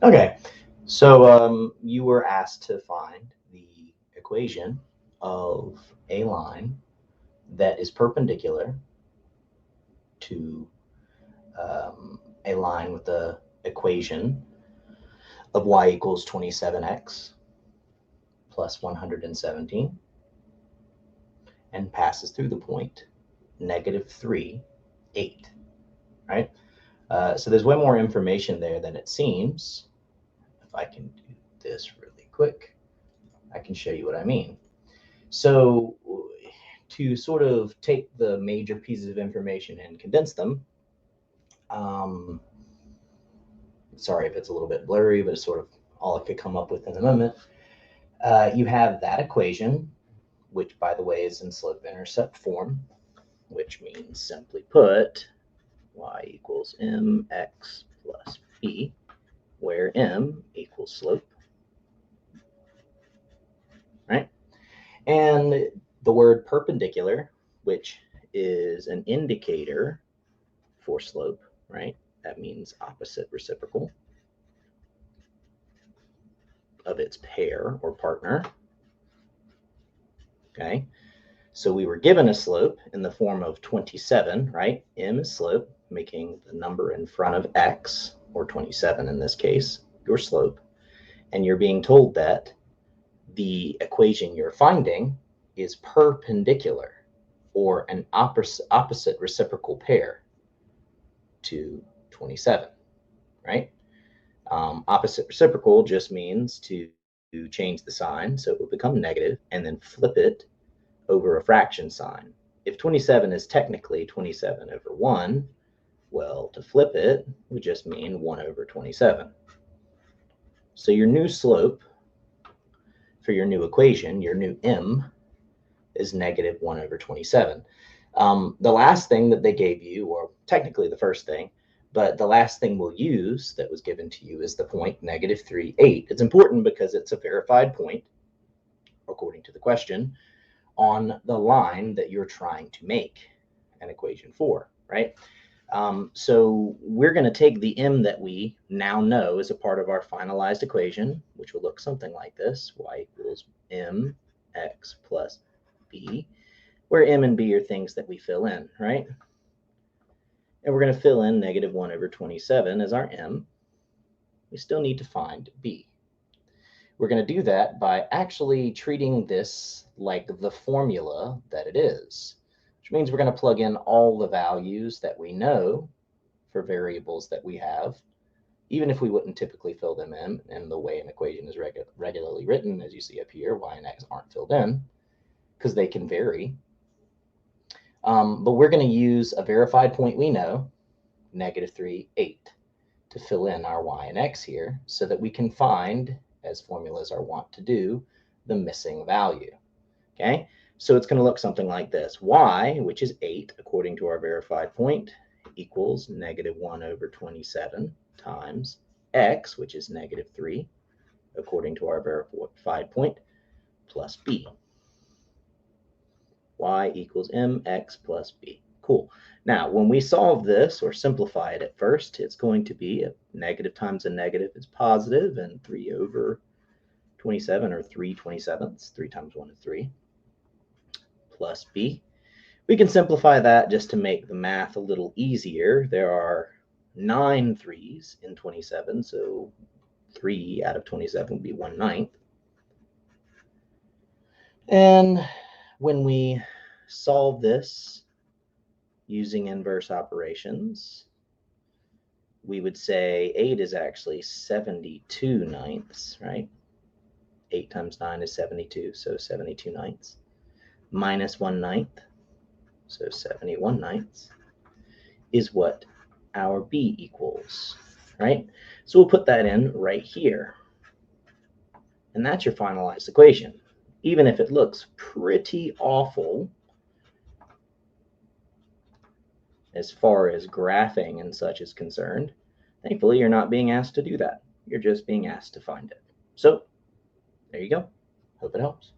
Okay, so you were asked to find the equation of a line that is perpendicular to a line with the equation of y equals 27x plus 117 and passes through the point -3, 8, right? So there's way more information there than it seems. If I can do this really quick, I can show you what I mean. So to sort of take the major pieces of information and condense them, sorry if it's a little bit blurry, but it's sort of all I could come up with in the moment. You have that equation, which, by the way, is in slope-intercept form, which means, simply put, y equals mx plus b, where m equals slope, right? And the word perpendicular, which is an indicator for slope, right? That means opposite reciprocal of its pair or partner. Okay, so we were given a slope in the form of 27, right? M is slope, making the number in front of x, or 27 in this case, your slope. And you're being told that the equation you're finding is perpendicular, or an opposite reciprocal pair to 27, right? Opposite reciprocal just means to change the sign, so it will become negative, and then flip it over a fraction sign. If 27 is technically 27 over 1, well, to flip it would just mean 1 over 27. So your new slope for your new equation, your new m, is -1 over 27. The last thing that they gave you, or technically the first thing, but the last thing we'll use that was given to you is the point -3, 8. It's important because it's a verified point, according to the question, on the line that you're trying to make an equation for, right? So we're going to take the m that we now know is a part of our finalized equation, which will look something like this: y equals mx plus b, where m and b are things that we fill in, right? And we're going to fill in -1 over 27 as our m. We still need to find b. We're going to do that by actually treating this like the formula that it is, which means we're going to plug in all the values that we know for variables that we have, even if we wouldn't typically fill them in. And the way an equation is regularly written, as you see up here, y and x aren't filled in because they can vary. But we're going to use a verified point we know, -3, 8, to fill in our y and x here so that we can find, as formulas are wont to do, the missing value. Okay, so it's going to look something like this: y, which is 8 according to our verified point, equals -1 over 27 times x, which is -3 according to our verified point, plus b. Y equals mx plus b. Cool. Now, when we solve this or simplify it at first, it's going to be a negative times a negative is positive, and 3 over 27, or 3 27ths, 3 times 1 is 3, plus b. We can simplify that just to make the math a little easier. There are 9 3's in 27, so 3 out of 27 would be 1/9. And when we solve this using inverse operations, we would say 8 is actually 72/9, right? 8 times 9 is 72, so 72/9, minus 1/9, so 71/9, is what our b equals, right? So we'll put that in right here. And that's your finalized equation. Even if it looks pretty awful as far as graphing and such is concerned, thankfully you're not being asked to do that. You're just being asked to find it. So there you go. Hope it helps.